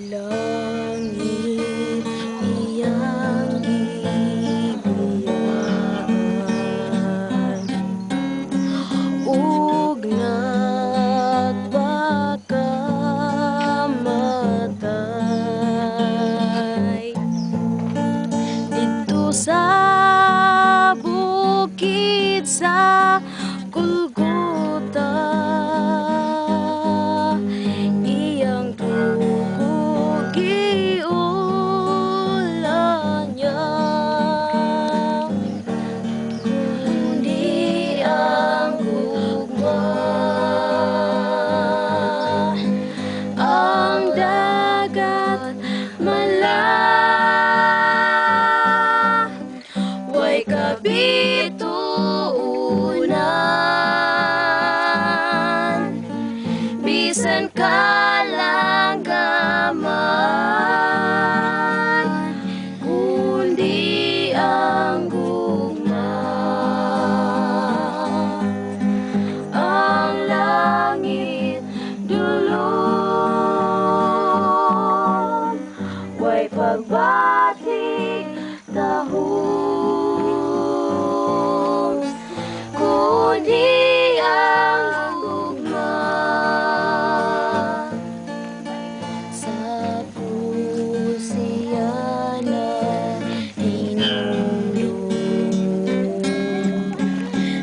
Langit iyang gibiyaan, ug nagpakamatay didto sa bukid sa Golgota. Iyang dugo giulan niya, kundi ang gugma, ang dagat way kabituunan, bisan kalanggaman, kundi ang gugma, ang langit dulong, way pagbatik tahong, kundi ang gugma, sa pusiya na hinulong,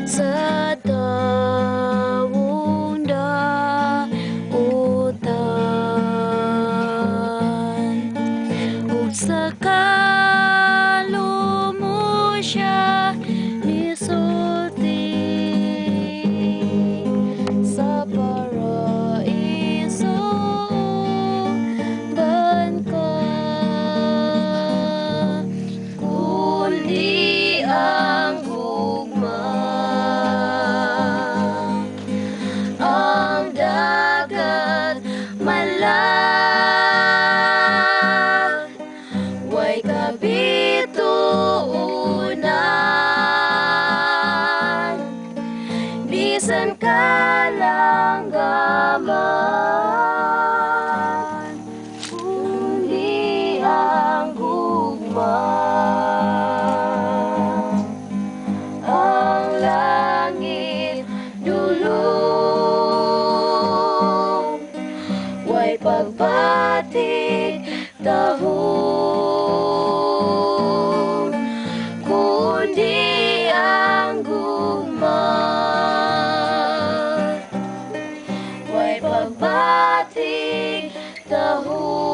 sa dawong dautan, ug sa kalumo siya nisulti sa paraiso bangka, kundi ang gugma, ang dagat way kabituunan, bisan kalanggaman, kundi ang gugma, ang langit dulong, way pagbatik tahong, kundi ang gugma, way pagbatik tahong.